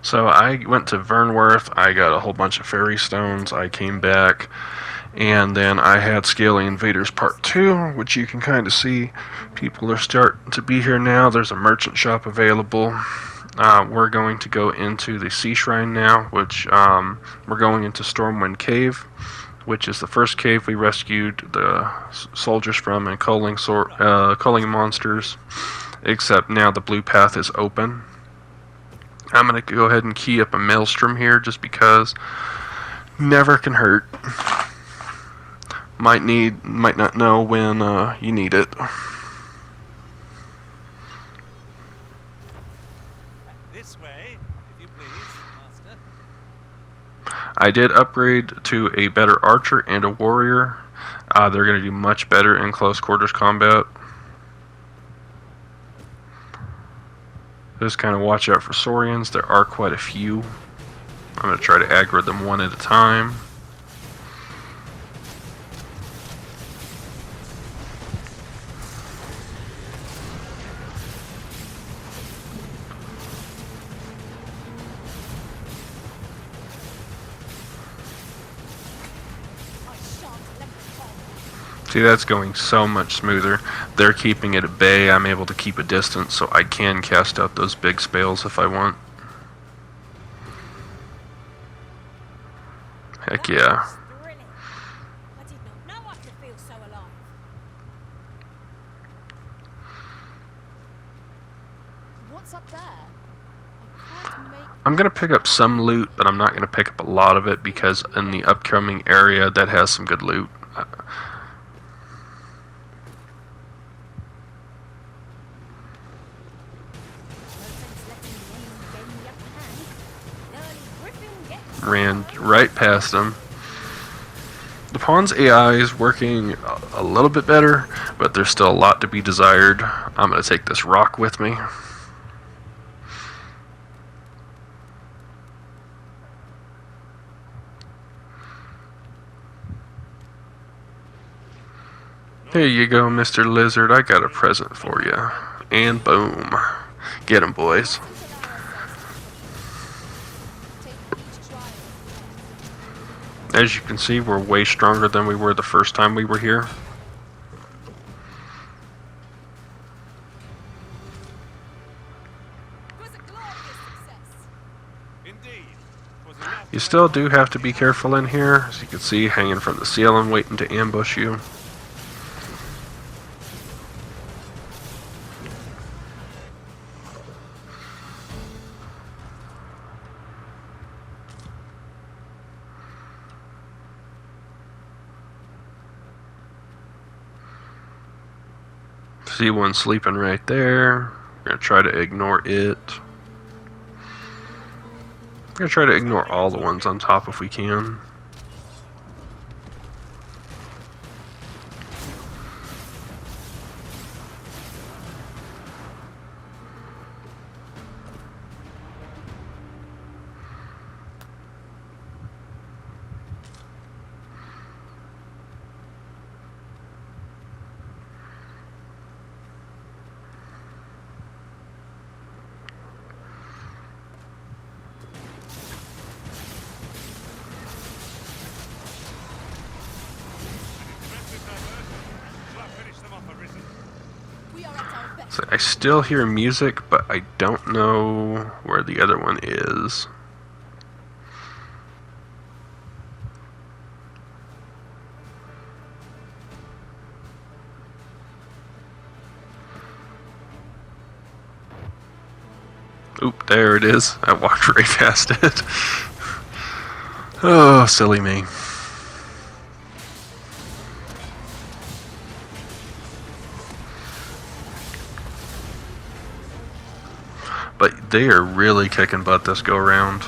So I went to Vernworth, I got a whole bunch of fairy stones, I came back, and then I had Scaly Invaders Part 2, which you can kind of see. People are starting to be here now. There's a merchant shop available. We're going to go into the Sea Shrine now, which we're going into Stormwind Cave, which is the first cave we rescued the soldiers from and culling monsters, except now the blue path is open. I'm going to go ahead and key up a maelstrom here just because never can hurt. Might not know when you need it. This way, if you please, master. I did upgrade to a better archer and a warrior. They're going to do much better in close quarters combat. Just kind of watch out for Saurians. There are quite a few. I'm going to try to aggro them one at a time. See, that's going so much smoother. They're keeping it at bay. I'm able to keep a distance, so I can cast out those big spells if I want. Heck yeah. I'm going to pick up some loot, but I'm not going to pick up a lot of it because in the upcoming area that has some good loot. Ran right past them. The pawn's AI is working a little bit better, but there's still a lot to be desired. I'm going to take this rock with me. Here you go, Mr. Lizard. I got a present for you. And boom. Get 'em, boys. As you can see, we're way stronger than we were the first time we were here. You still do have to be careful in here. As you can see, hanging from the ceiling, waiting to ambush you. See one sleeping right there. We're going to try to ignore it. We're going to try to ignore all the ones on top if we can. So I still hear music, but I don't know where the other one is. Oop, there it is. I walked right past it. Oh, silly me. But they are really kicking butt this go round.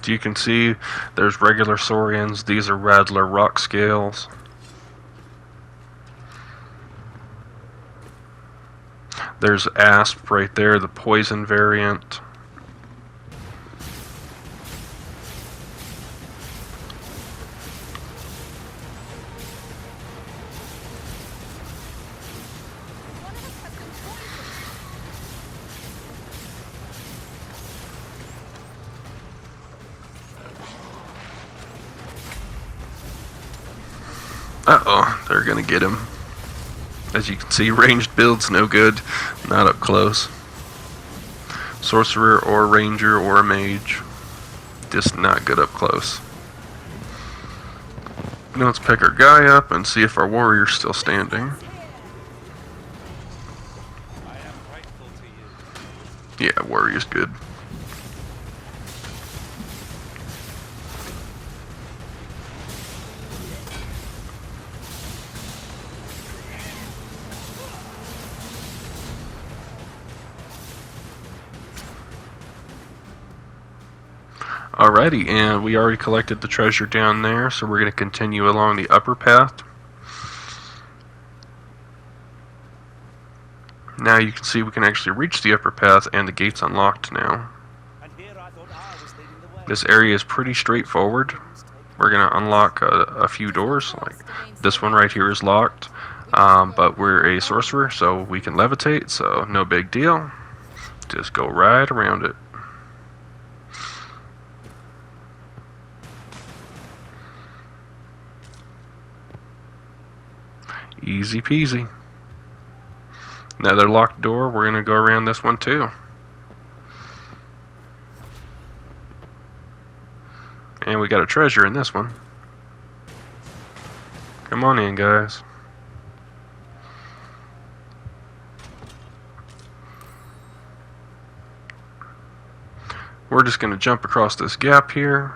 You can see there's regular saurians. These are Rattler rock scales. There's asp right there, the poison variant. Uh-oh, they're gonna get him. As you can see, ranged build's no good, not up close. Sorcerer or ranger or a mage, just not good up close. Now let's pick our guy up and see if our warrior's still standing. I am grateful to you. Yeah, warrior's good. Alrighty, and we already collected the treasure down there, so we're going to continue along the upper path. Now you can see we can actually reach the upper path, and the gate's unlocked now. And here I thought I was leading the way. This area is pretty straightforward. We're going to unlock a few doors, like this one right here is locked, but we're a sorcerer, so we can levitate, so no big deal. Just go right around it. Easy peasy. Another locked door. We're going to go around this one too. And we got a treasure in this one. Come on in, guys. We're just going to jump across this gap here.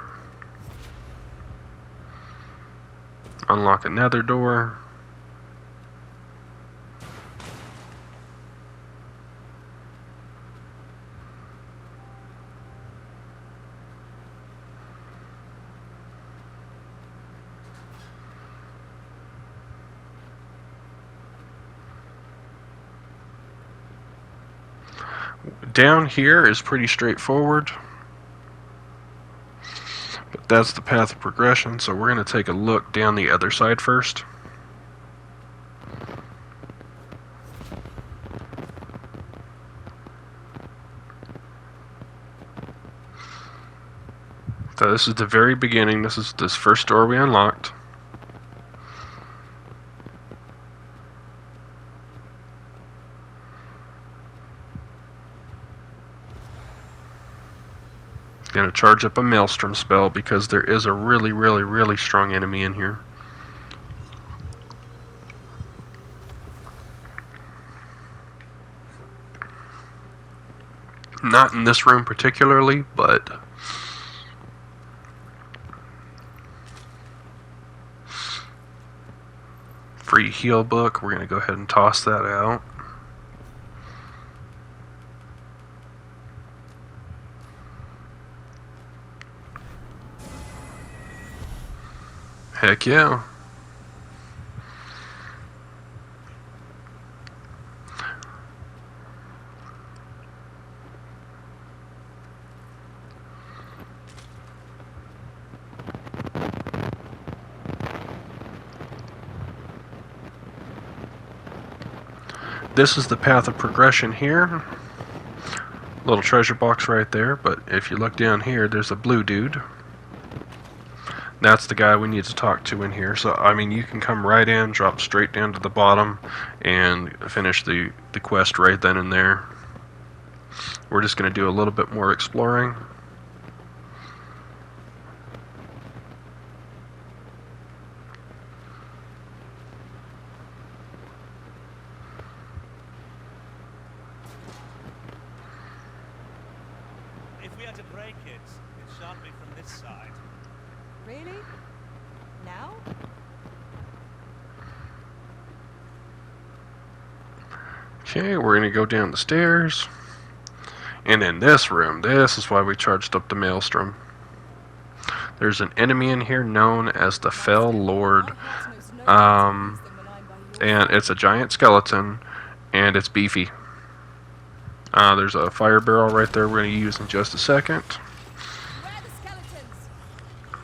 Unlock another door. Down here is pretty straightforward, but that's the path of progression, so we're going to take a look down the other side first. So this is the very beginning. This is this first door we unlocked. Going to charge up a maelstrom spell because there is a really strong enemy in here. Not in this room particularly, but free heal book. We're going to go ahead and toss that out. Heck yeah. This is the path of progression here. Little treasure box right there, but if you look down here, there's a blue dude. That's the guy we need to talk to in here. So, I mean, you can come right in, drop straight down to the bottom, and finish the quest right then and there. We're just going to do a little bit more exploring. If we are to break it, it shan't be from this side. Really? Now? Okay, we're going to go down the stairs. And in this room, this is why we charged up the maelstrom. There's an enemy in here known as the Fell Lord. And it's a giant skeleton, and it's beefy. There's a fire barrel right there we're going to use in just a second. Where are the skeletons?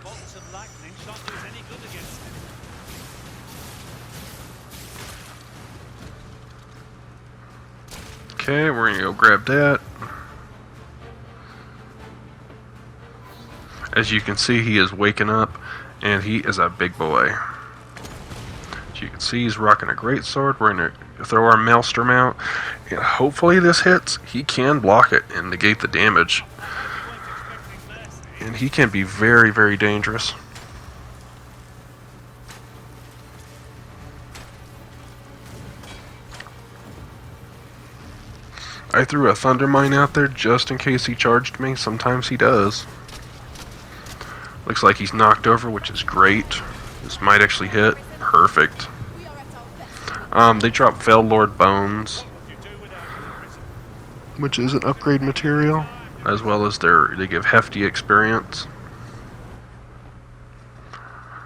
Bolts of lightning shan't do us any good against it. Okay, we're going to go grab that. As you can see, he is waking up, and he is a big boy. As you can see, he's rocking a great sword. We're going to throw our maelstrom out, and hopefully this hits. He can block it and negate the damage, and he can be very, very dangerous. I threw a thunder mine out there just in case he charged me. Sometimes he does. Looks like he's knocked over, which is great. This might actually hit. Perfect. We are at our best. They drop Veil Lord Bones, which is an upgrade material, as well as they give hefty experience.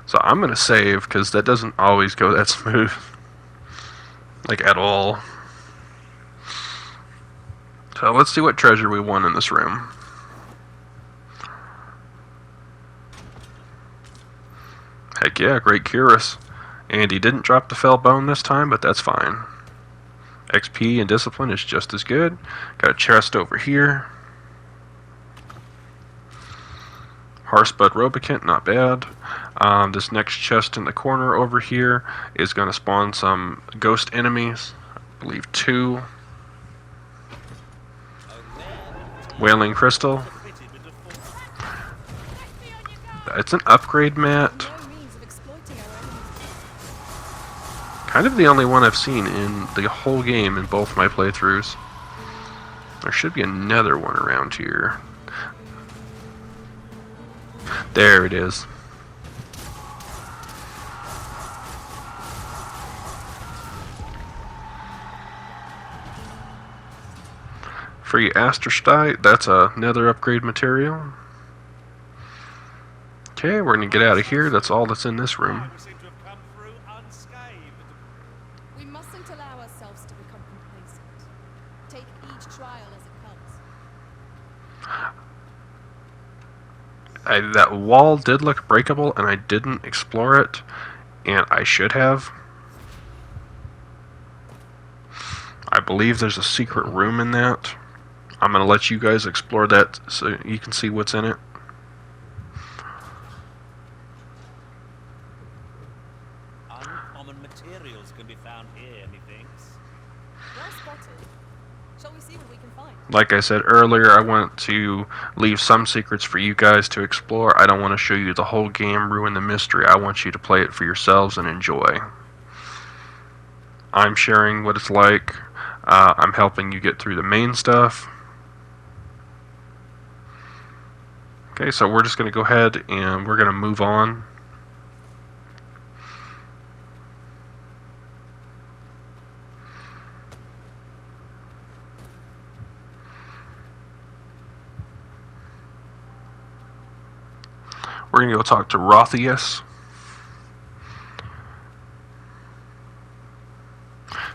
So I'm gonna save because that doesn't always go that smooth, like at all. So let's see what treasure we won in this room. Heck yeah, great Curus. And he didn't drop the Fell Bone this time, but that's fine. XP and Discipline is just as good. Got a chest over here. Harspud Robicant, not bad. This next chest in the corner over here is going to spawn some ghost enemies. I believe 2. Wailing Crystal. It's an upgrade mat. No means of exploiting our enemies. Kind of the only one I've seen in the whole game in both my playthroughs. There should be another one around here. There it is. Free Asterstite, that's another upgrade material. Okay, we're going to get out of here. That's all that's in this room. We seem to have come through unscathed. We mustn't allow ourselves to become complacent. Take each trial as it comes. That wall did look breakable, and I didn't explore it, and I should have. I believe there's a secret room in that. I'm going to let you guys explore that so you can see what's in it. Uncommon materials can be found here, methinks. Well spotted. Shall we see what we can find? Like I said earlier, I want to leave some secrets for you guys to explore. I don't want to show you the whole game, ruin the mystery. I want you to play it for yourselves and enjoy. I'm sharing what it's like. I'm helping you get through the main stuff. Okay, so we're just going to go ahead and we're going to move on. We're going to go talk to Rothius.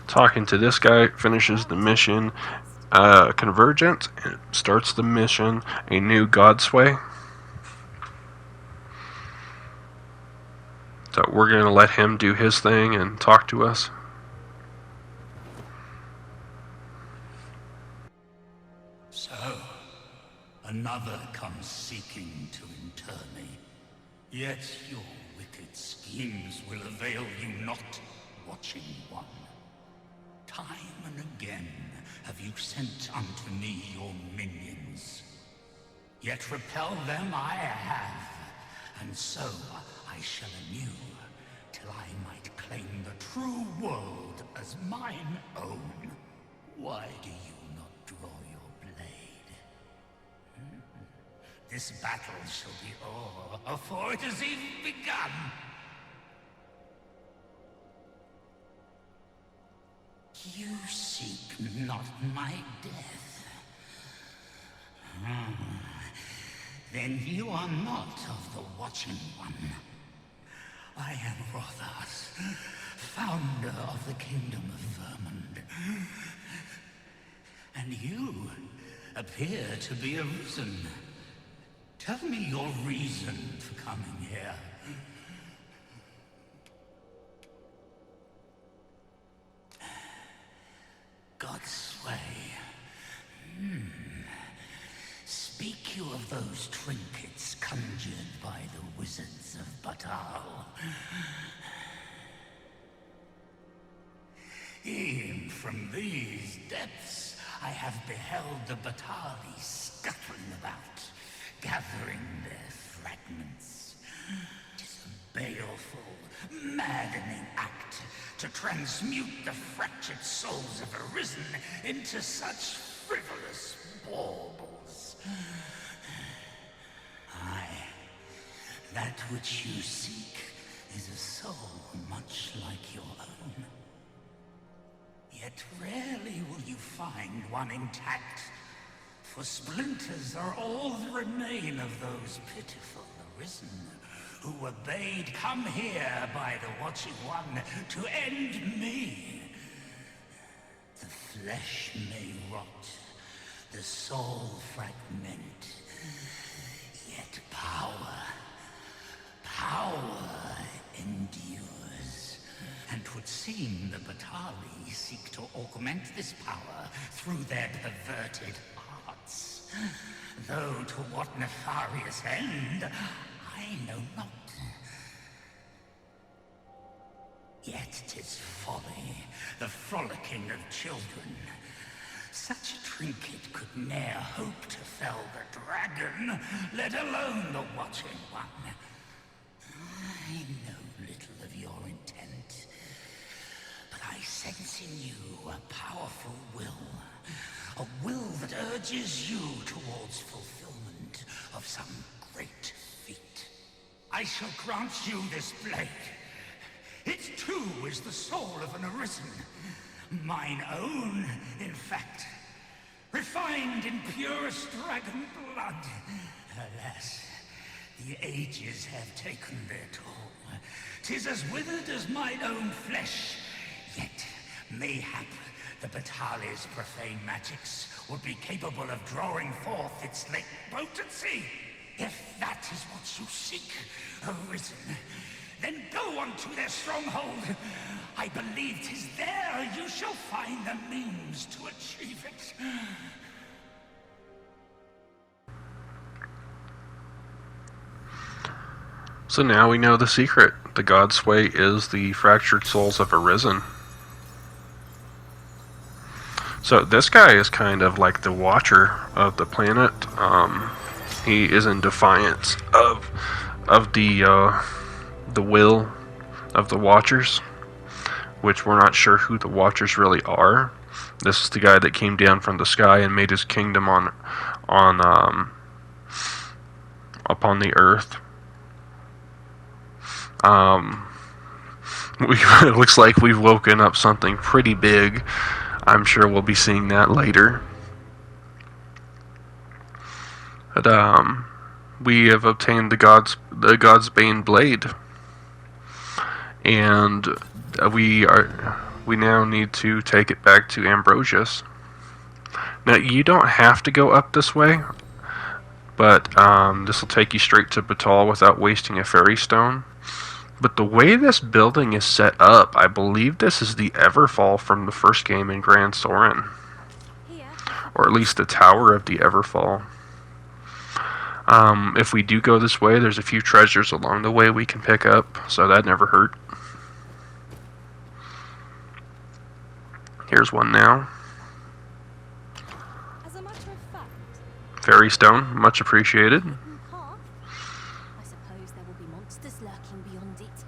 Talking to this guy finishes the mission Convergence and starts the mission a new Godsway. So we're going to let him do his thing and talk to us. So, another comes seeking to inter me. Yet your wicked schemes will avail you not, watching one. Time and again have you sent unto me your minions. Yet repel them I have, and so I shall anew, till I might claim the true world as mine own. Why do you not draw your blade? This battle shall be o'er, for it has even begun. You seek not my death. Then you are not of the Watching One. I am Rothas, founder of the Kingdom of Vermund. And you appear to be arisen. Tell me your reason for coming here. Godsway. Speak you of those trinkets conjured by the wizards of Batal. E'en from these depths I have beheld the Batali scuttling about, gathering their fragments. 'Tis a baleful, maddening act to transmute the fractured souls of Arisen into such frivolous baubles. Aye, that which you seek is a soul much like your own. Yet rarely will you find one intact, for splinters are all that remain of those pitiful Arisen who were bade come here by the Watching One to end me. The flesh may rot, the soul fragment, yet power endures. And 'twould seem the Batali seek to augment this power through their perverted arts. Though to what nefarious end, I know not. Yet 'tis folly, the frolicking of children. Such a trinket could ne'er hope to fell the dragon, let alone the Watching One. I know little of your intent, but I sense in you a powerful will. A will that urges you towards fulfillment of some great feat. I shall grant you this blade. It too is the soul of an Arisen. Mine own, in fact. Refined in purest dragon blood. Alas, the ages have taken their toll. 'Tis as withered as mine own flesh. Yet, mayhap, the Batali's profane magics would be capable of drawing forth its late potency. If that is what you seek, Arisen, then go on to their stronghold. I believe 'tis there you shall find the means to achieve it. So now we know the secret. The Godsway is the fractured souls of Arisen. So this guy is kind of like the watcher of the planet. He is in defiance of the will of the Watchers, which we're not sure who the Watchers really are. This is the guy that came down from the sky and made his kingdom upon the earth. It looks like we've woken up something pretty big. I'm sure we'll be seeing that later. But we have obtained the Godsbane blade, and we now need to take it back to Ambrosius. Now you don't have to go up this way, but this will take you straight to Batal without wasting a fairy stone. But the way this building is set up, I believe this is the Everfall from the first game in Grand Soren. Or at least the Tower of the Everfall. If we do go this way, there's a few treasures along the way we can pick up, so that never hurt. Here's one now. As a matter of fact, Fairy stone, much appreciated. I suppose there will be monsters lurking beyond it.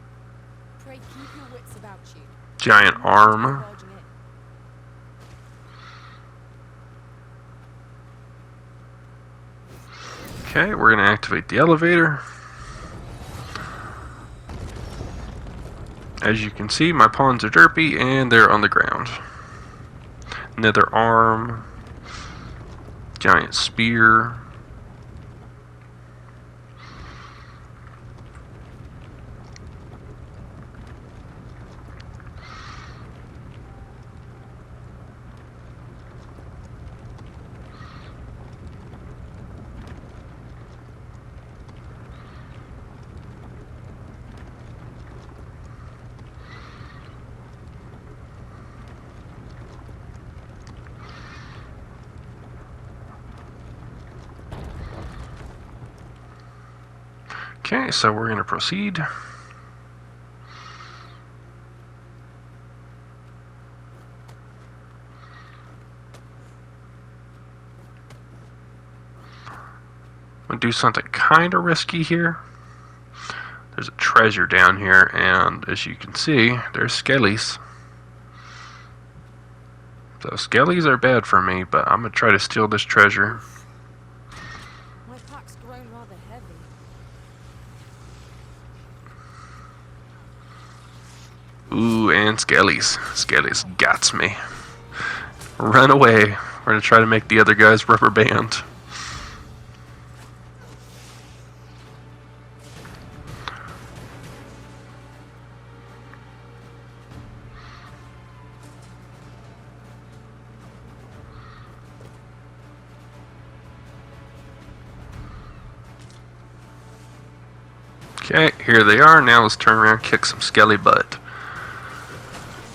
Pray keep your wits about you. Giant arm. Okay, we're going to activate the elevator. As you can see, my pawns are derpy and they're on the ground. Nether arm. Giant spear. Okay, so we're going to proceed. gonna do something kind of risky here. There's a treasure down here, and as you can see, there's skellies. So skellies are bad for me, but I'm gonna try to steal this treasure. My pack's grown rather heavy. Ooh, and skellies. Skellies gots me. Run away. We're gonna try to make the other guys rubber band. Okay, here they are. Now let's turn around and kick some skelly butt.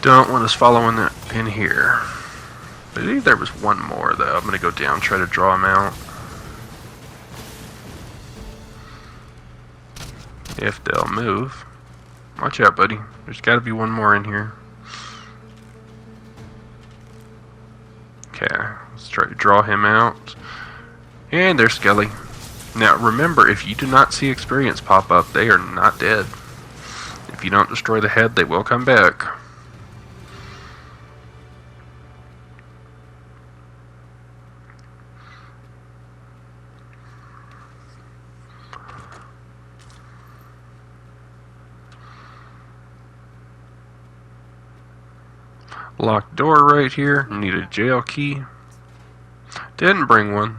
Don't want us following that in here. I believe there was one more though. I'm gonna go down, try to draw him out. If they'll move. Watch out, buddy. There's gotta be one more in here. Okay, let's try to draw him out. And there's Skelly. Now remember, if you do not see experience pop up, they are not dead. If you don't destroy the head, they will come back. Locked door right here. Need a jail key. Didn't bring one.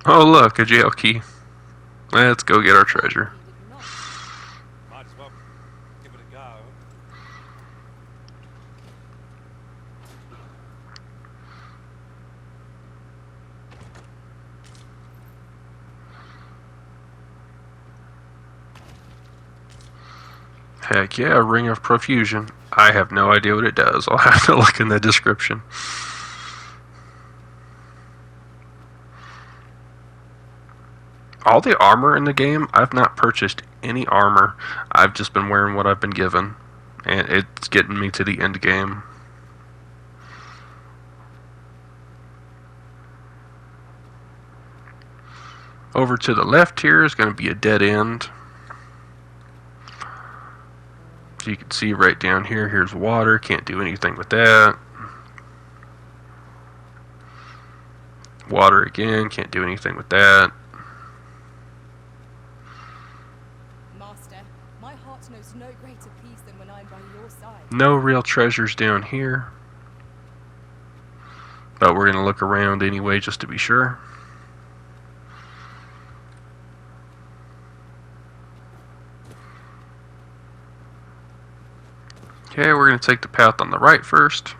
Oh look, a jail key. Let's go get our treasure. Might as well give it a go. Heck yeah, a ring of profusion. I have no idea what it does. I'll have to look in the description. All the armor in the game, I've not purchased any armor. I've just been wearing what I've been given. And it's getting me to the end game. Over to the left here is going to be a dead end. So you can see right down here, here's water. Can't do anything with that. Water again, can't do anything with that. Master, my heart knows no greater peace than when I'm by your side. No real treasures down here. But we're going to look around anyway just to be sure. Okay, we're going to take the path on the right first.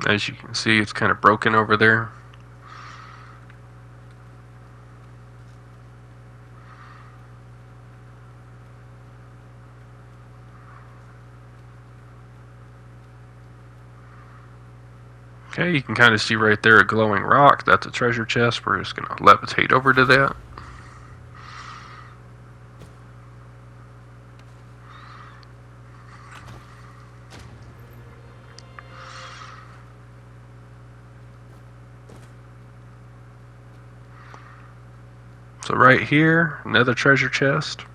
As you can see, it's kind of broken over there. Okay, you can kind of see right there a glowing rock. That's a treasure chest. We're just going to levitate over to that. So right here, another treasure chest.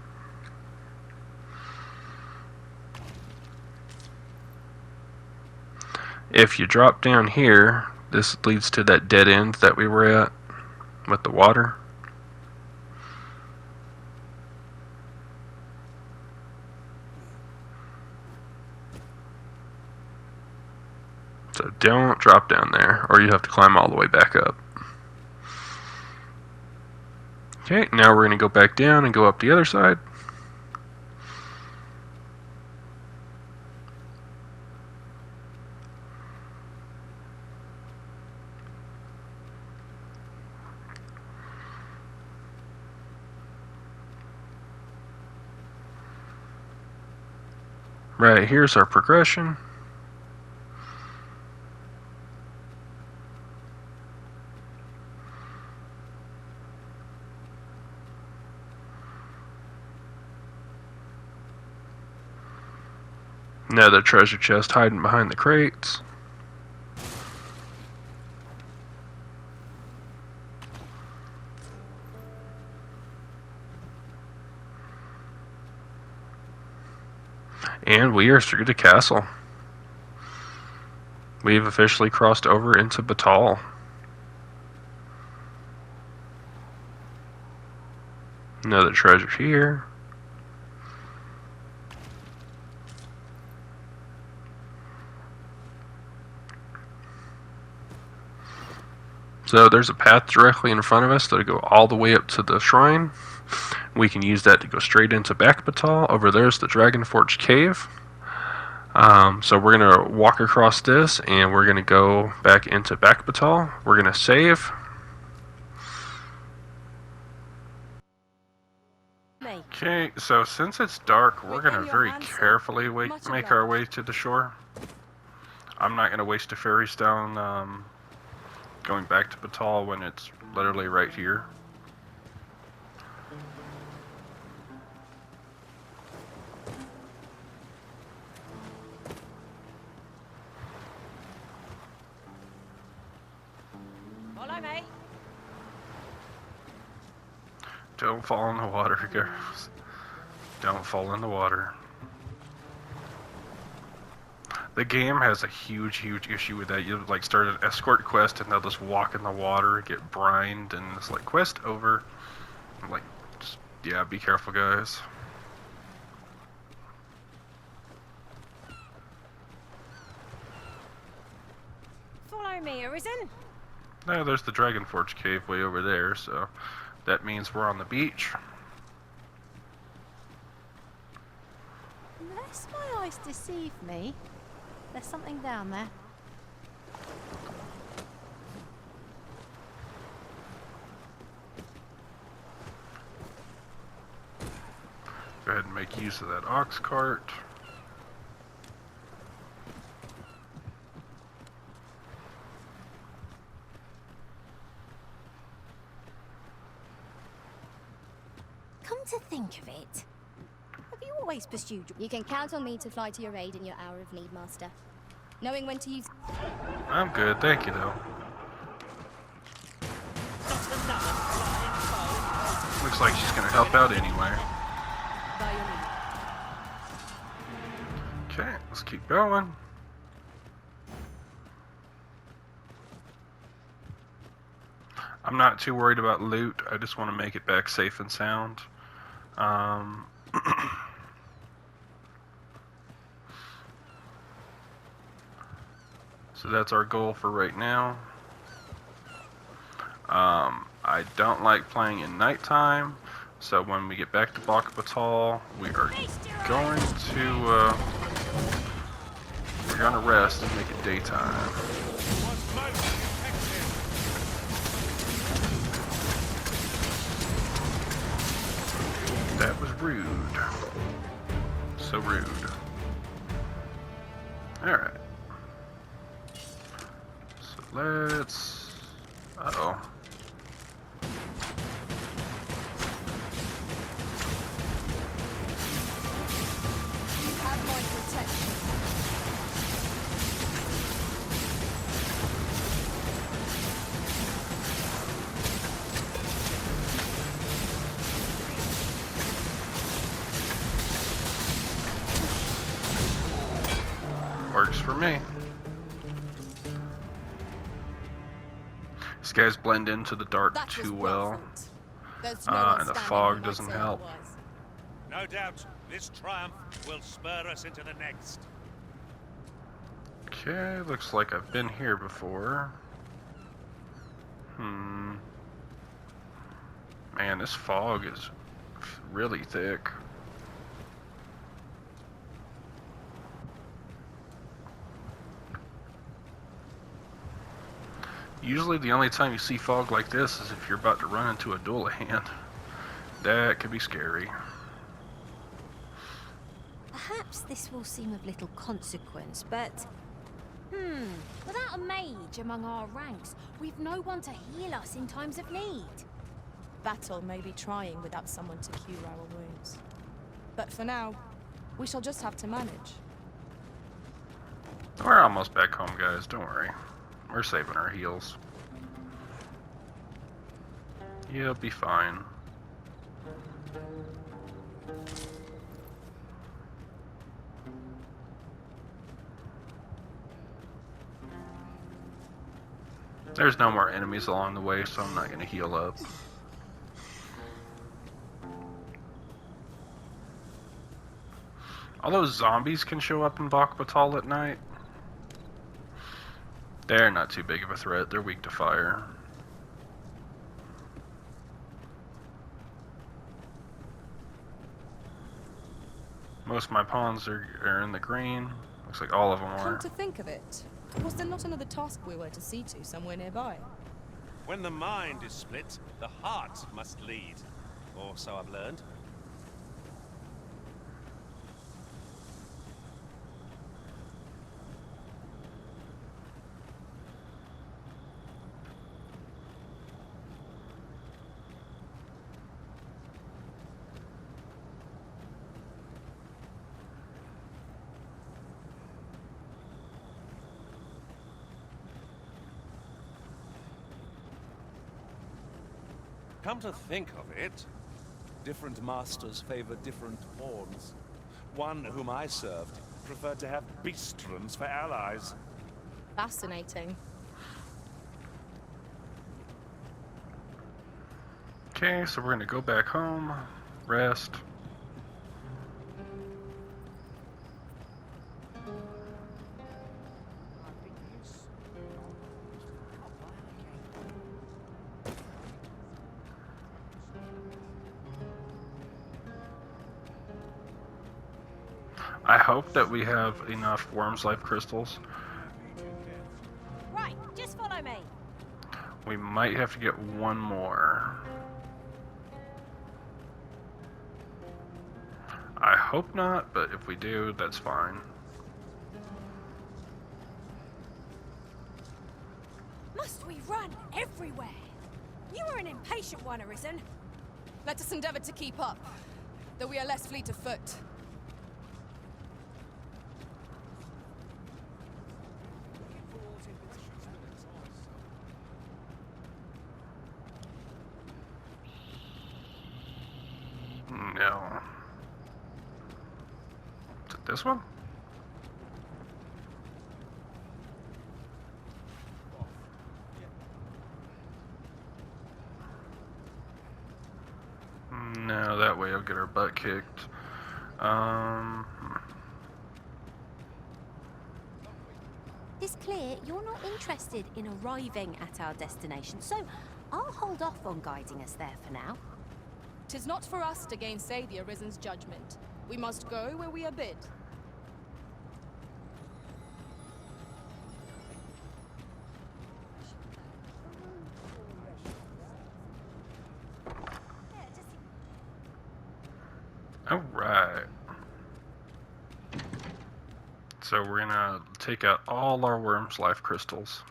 If you drop down here, this leads to that dead end that we were at with the water. So don't drop down there, or you have to climb all the way back up. Okay, now we're going to go back down and go up the other side. Right, here's our progression. Another treasure chest hiding behind the crates. And we are through the castle. We've officially crossed over into Batal. Another treasure here. So there's a path directly in front of us that'll go all the way up to the shrine. We can use that to go straight into Back Batal. Over there's the Dragonforge Cave. So we're going to walk across this and we're going to go back into Back Batal. We're going to save. Okay, so since it's dark, we're going to very carefully make our way to the shore. I'm not going to waste a ferry stone going back to Batal when it's literally right here. Follow me. Don't fall in the water, girls. Don't fall in the water. The game has a huge issue with that. You like start an escort quest and they'll just walk in the water, get brined, and it's like quest over. I'm like, just, yeah, be careful, guys. Follow me, Arisen. No, there's the Dragonforge Cave way over there, so that means we're on the beach. Unless my eyes deceive me, there's something down there. Go ahead and make use of that ox cart. Come to think of it, have you always pursued your... You can count on me to fly to your aid in your hour of need, Master. Knowing when to use... I'm good, thank you though. Looks like she's gonna help out anyway. by your lead. Okay, let's keep going. I'm not too worried about loot. I just want to make it back safe and sound. So that's our goal for right now. I don't like playing in nighttime, so when we get back to Bac Batal, we are going to rest and make it daytime. That was rude. So rude. Alright. So let's... Uh-oh. You have my protection. Works for me. These guys blend into the dark That was too well well. fought. There's no one And the standing fog who might doesn't say help. otherwise. No doubt, this triumph will spur us into the next. Okay, looks like I've been here before. Man, this fog is really thick. Usually the only time you see fog like this is if you're about to run into a duel at hand. That could be scary. Perhaps this will seem of little consequence, but... without a mage among our ranks, we've no one to heal us in times of need. Battle may be trying without someone to cure our wounds. But for now, we shall just have to manage. We're almost back home, guys. Don't worry. We're saving our heals. You'll be fine. There's no more enemies along the way, so I'm not going to heal up. Although zombies can show up in Bakbatal at night, they're not too big of a threat. They're weak to fire. Most of my pawns are in the green. Looks like all of them Come are. to think of it, was there not another task we were to see to somewhere nearby? When the mind is split, the heart must lead. Or so I've learned. Come to think of it, different masters favor different pawns. One whom I served preferred to have beastrons for allies. Fascinating. Okay, so we're going to go back home, rest. I hope that we have enough Worm's Life crystals. Right, just follow me. We might have to get one more. I hope not, but if we do, that's fine. Must we run everywhere? You are an impatient one, Arisen. Let us endeavor to keep up, though we are less fleet of foot. No. Is it this one? No, that way I'll get our butt kicked. It's clear you're not interested in arriving at our destination, so I'll hold off on guiding us there for now. 'Tis not for us to gainsay the Arisen's judgment. We must go where we are bid. Alright. So we're gonna take out all our Worm's Life crystals.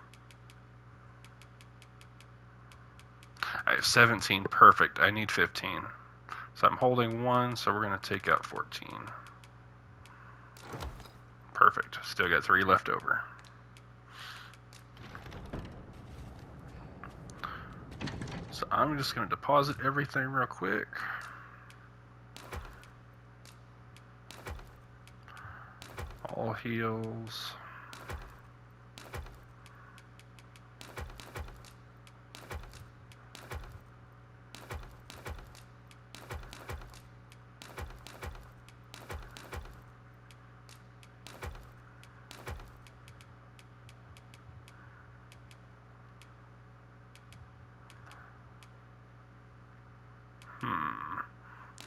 I have 17, perfect. I need 15. So I'm holding one, so we're gonna take out 14. Perfect. Still got 3 left over. So I'm just gonna deposit everything real quick. All heals.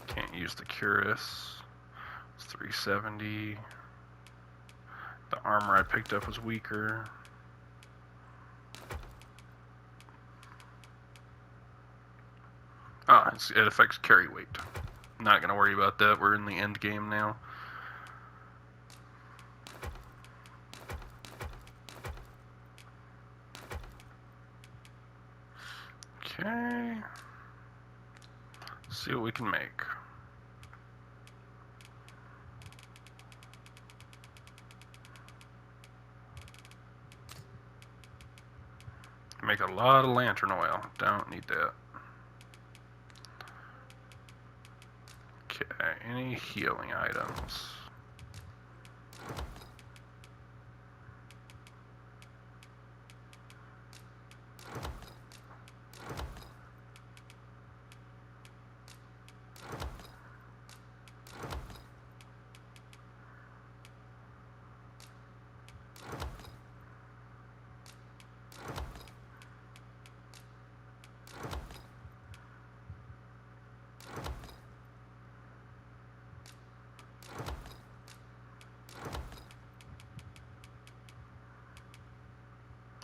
Can't use the Curus. It's 370. The armor I picked up was weaker. Ah, it affects carry weight. Not gonna worry about that. We're in the end game now. Okay. See what we can make. Make a lot of lantern oil. Don't need that. Okay, any healing items?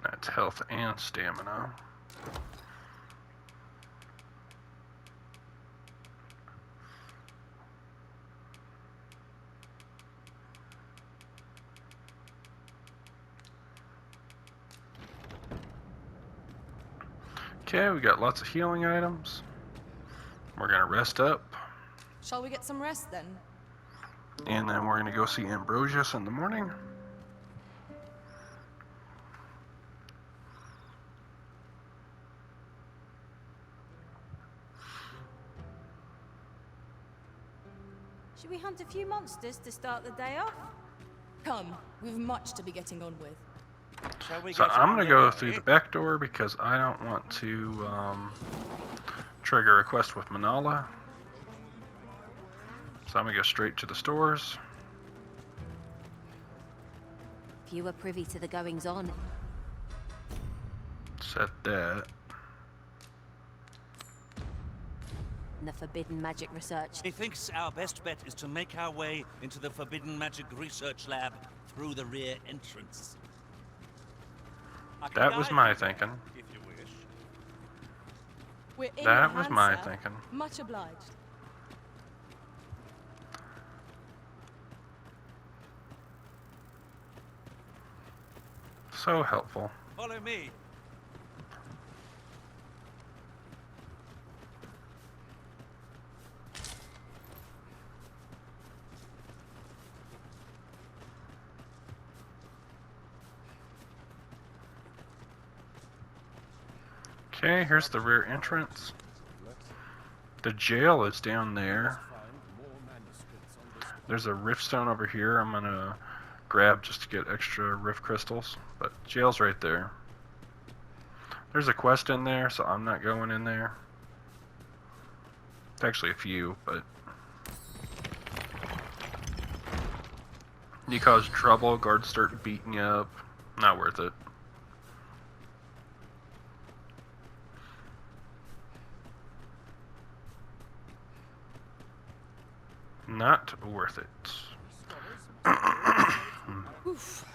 That's health and stamina. Okay, we got lots of healing items. We're gonna rest up, Shall we get some rest then? and then we're gonna go see Ambrosius in the morning. Should we hunt a few monsters to start the day off? Come, we've much to be getting on with. Shall we So get I'm on gonna go your through way? the back door because I don't want to trigger a quest with Manala. So I'm gonna go straight to the stores. If you were privy to the goings on, Set that. in the forbidden magic research. Methinks our best bet is to make our way into the Forbidden Magic Research Lab through the rear entrance. I can That was guide my you there, thinking. if you wish. We're in That your was hands, my sir. thinking. Much obliged. So helpful. Follow me. Okay, here's the rear entrance. The jail is down there. There's a rift stone over here I'm gonna grab just to get extra rift crystals, but jail's right there. There's a quest in there, so I'm not going in there. It's actually a few, but you cause trouble, guards start beating you up. Not worth it. Not worth it. Oof.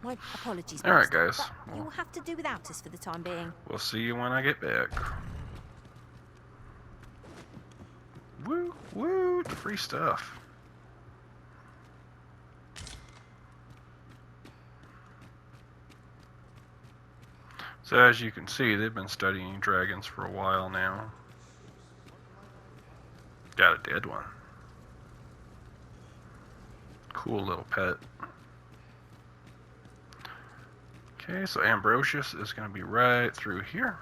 My apologies, All right, Master, guys. but you will have to do without us for the time being. We'll see you when I get back. Woo, woo, free stuff. So as you can see, they've been studying dragons for a while now. Got a dead one. Cool little pet. Okay, so Ambrosius is going to be right through here.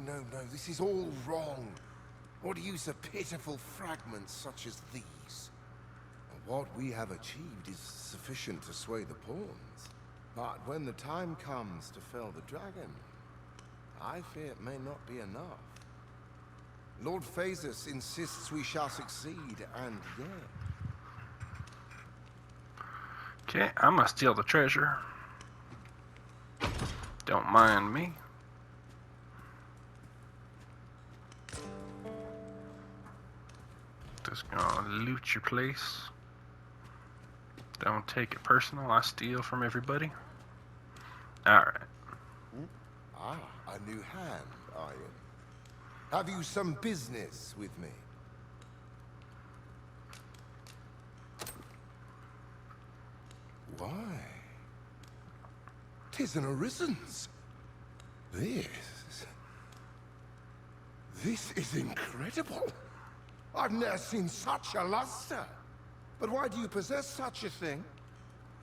No, this is all wrong. What use of pitiful fragments such as these? What we have achieved is sufficient to sway the pawns. But when the time comes to fell the dragon, I fear it may not be enough. Lord Phasus insists we shall succeed, and yet... Okay, I'm going to steal the treasure. Don't mind me. Just gonna loot your place. Don't take it personal, I steal from everybody. Alright. Ah, a new hand, are you? Have you some business with me? Why? 'Tis an Arisen's. This is incredible. I've never seen such a luster. But why do you possess such a thing?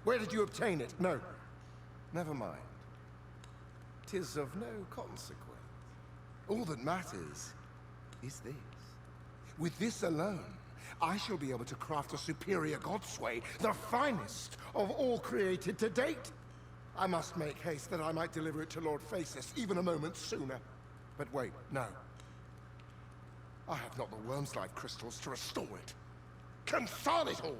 Where did you obtain it? No. Never mind. 'Tis of no consequence. All that matters is this. With this alone, I shall be able to craft a superior Godsway, the finest of all created to date. I must make haste that I might deliver it to Lord Phasis even a moment sooner. But wait, no. I have not the worm's life crystals to restore it. Confound it all!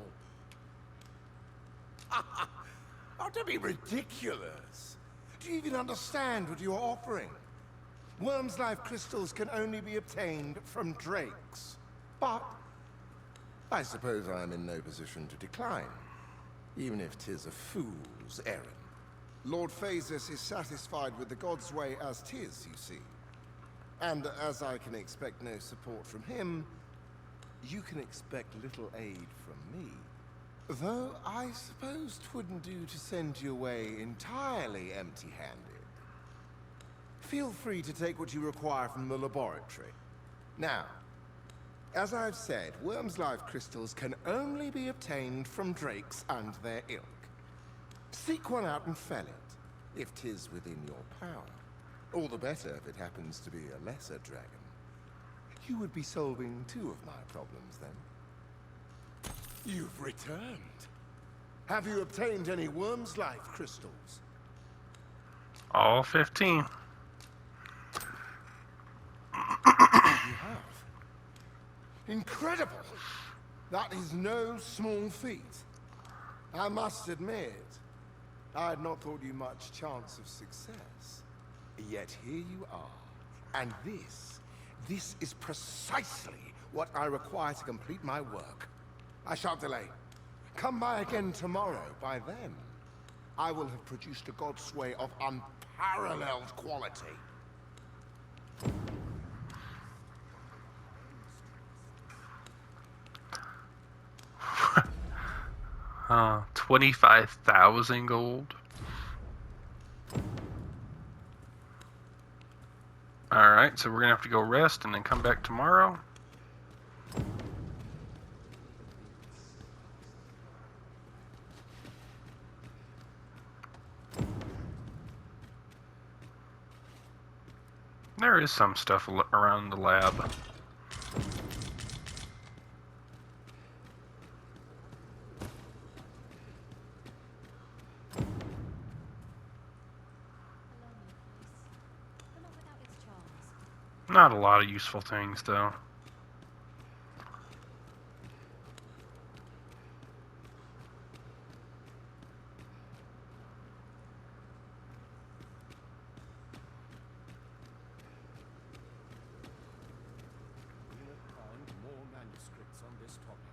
Oh, don't be ridiculous. Do you even understand what you're offering? Worm's life crystals can only be obtained from drakes. But I suppose I am in no position to decline, even if 'tis a fool's errand. Lord Phasis is satisfied with the Godsway as 'tis, you see. And as I can expect no support from him, you can expect little aid from me. Though I suppose 'twouldn't do to send you away entirely empty-handed. Feel free to take what you require from the laboratory. Now, as I've said, worm's life crystals can only be obtained from drakes and their ilk. Seek one out and fell it, if 'tis within your power. All the better if it happens to be a lesser dragon. You would be solving 2 of my problems then. You've returned. Have you obtained any worm's life crystals? All 15. You have. Incredible! That is no small feat. I must admit, I had not thought you much chance of success. Yet here you are. And this is precisely what I require to complete my work. I shan't delay. Come by again tomorrow. By then, I will have produced a Godsway of unparalleled quality. 25,000 gold. Alright, so we're gonna have to go rest and then come back tomorrow. There is some stuff around the lab. Not a lot of useful things, though.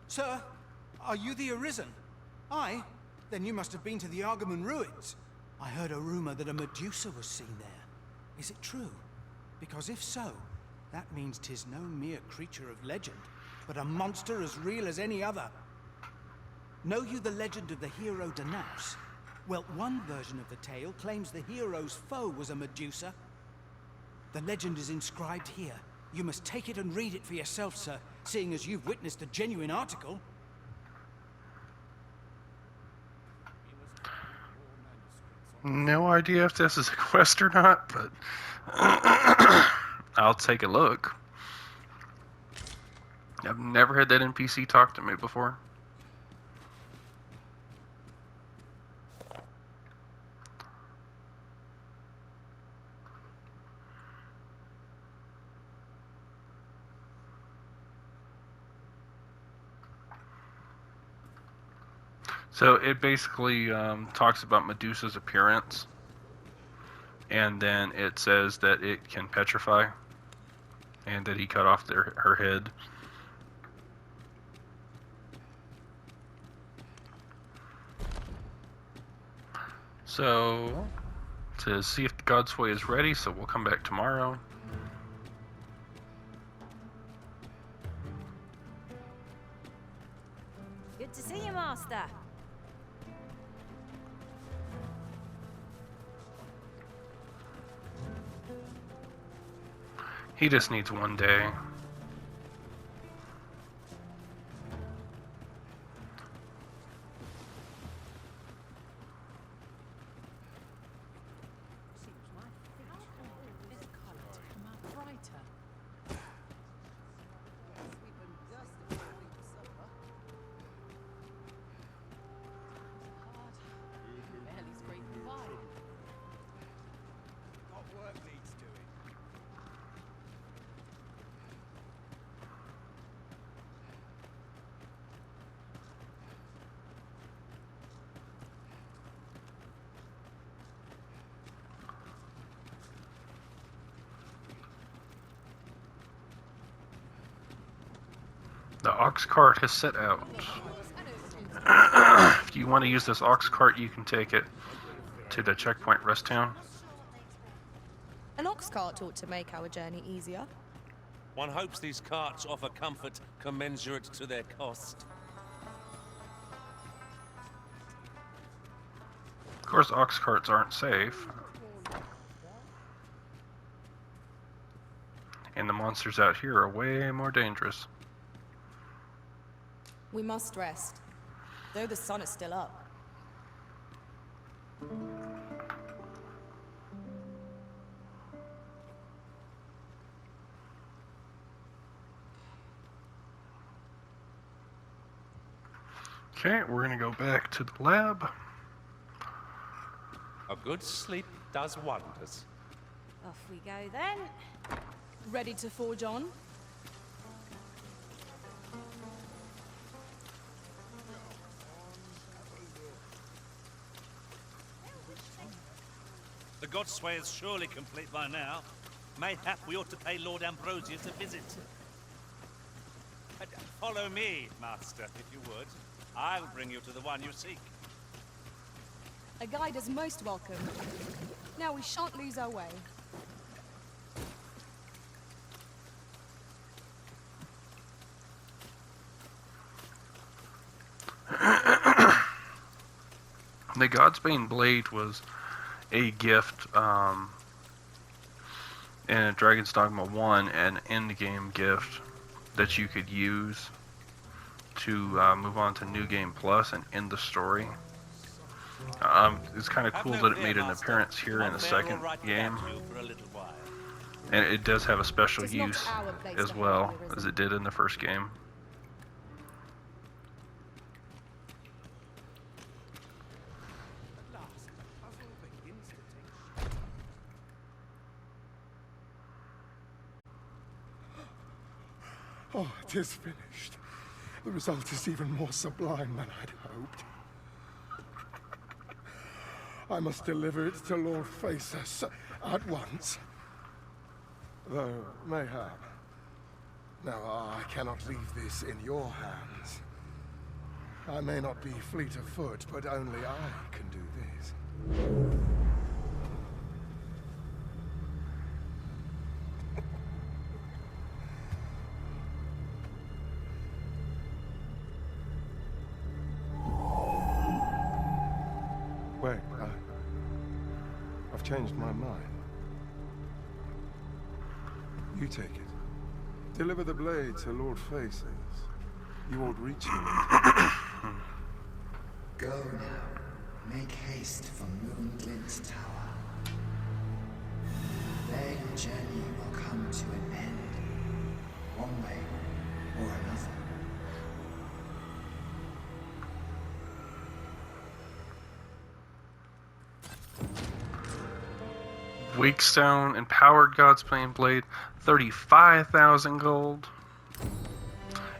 Sir, are you the Arisen? Aye? Then you must have been to the Argamon ruins. I heard a rumor that a Medusa was seen there. Is it true? Because if so, that means 'tis no mere creature of legend, but a monster as real as any other. Know you the legend of the hero Danaus? Well, one version of the tale claims the hero's foe was a Medusa. The legend is inscribed here. You must take it and read it for yourself, sir, seeing as you've witnessed a genuine article. No idea if this is a quest or not, but I'll take a look. I've never had that NPC talk to me before. So it basically talks about Medusa's appearance, and then it says that it can petrify, and that he cut off her head. So, to see if the Godsway is ready, so we'll come back tomorrow. Good to see you, Master. He just needs one day. The ox cart has set out. If you want to use this ox cart, you can take it to the checkpoint rest town. An ox cart ought to make our journey easier. One hopes these carts offer comfort commensurate to their cost. Of course, ox carts aren't safe. And the monsters out here are way more dangerous. We must rest, though the sun is still up. Okay, we're gonna go back to the lab. A good sleep does wonders. Off we go then. Ready to forge on? The Godsway is surely complete by now. Mayhap we ought to pay Lord Ambrosius a visit. Follow me, Master, if you would. I'll bring you to the one you seek. A guide is most welcome. Now we shan't lose our way. The Godsbane Blade was a gift in Dragon's Dogma 1, an endgame gift that you could use to move on to New Game Plus and end the story. It's kind of cool that it made an appearance here in the second game, and it does have a special use as well as it did in the first game. Oh, it is finished. The result is even more sublime than I'd hoped. I must deliver it to Lord Phaesus at once. Though, mayhap. Now, I cannot leave this in your hands. I may not be fleet of foot, but only I can do this. Wait, I've changed my mind. You take it. Deliver the blade to Lord Phaesus. You won't reach him. Go now. Make haste for Moonglint's tower. There your journey will come to an end. One way or another. Wakestone Empowered Godsbane Blade, 35,000 gold.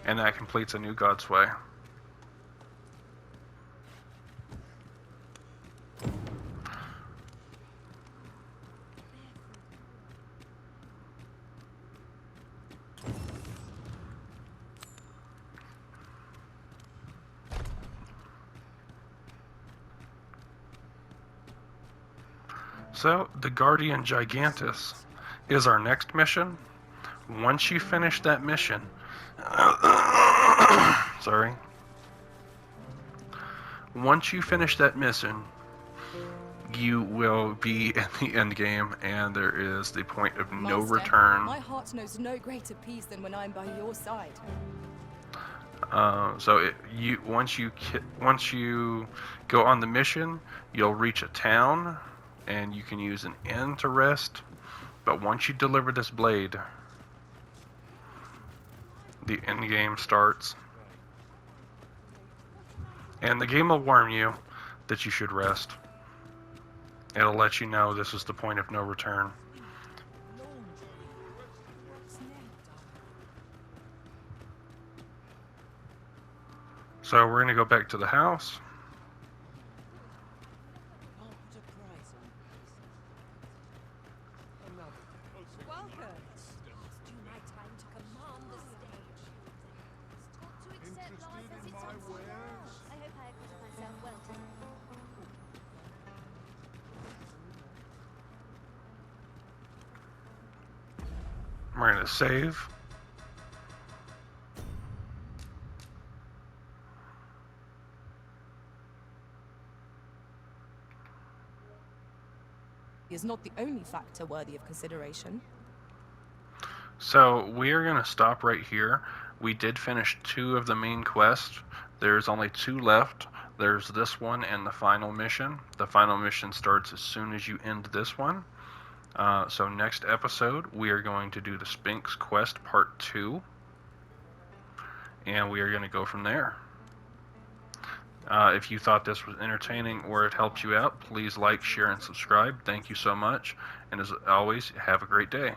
And that completes a new Godsway. So, the Guardian Gigantus is our next mission. Once you finish that mission, sorry. Once you finish that mission, you will be in the end game, and there is the point of no Master, return. My heart knows no greater peace than when I'm by your side. Once you go on the mission, you'll reach a town, and you can use an inn to rest. But once you deliver this blade, the end game starts, and the game will warn you that you should rest. It'll let you know this is the point of no return. So we're going to go back to the house. We're going to save. Is not the only factor worthy of consideration. So we are going to stop right here. We did finish 2 of the main quests. There's only 2 left. There's this one and the final mission. The final mission starts as soon as you end this one. So next episode, we are going to do the Sphinx Quest Part 2. And we are going to go from there. If you thought this was entertaining or it helped you out, please like, share, and subscribe. Thank you so much. And as always, have a great day.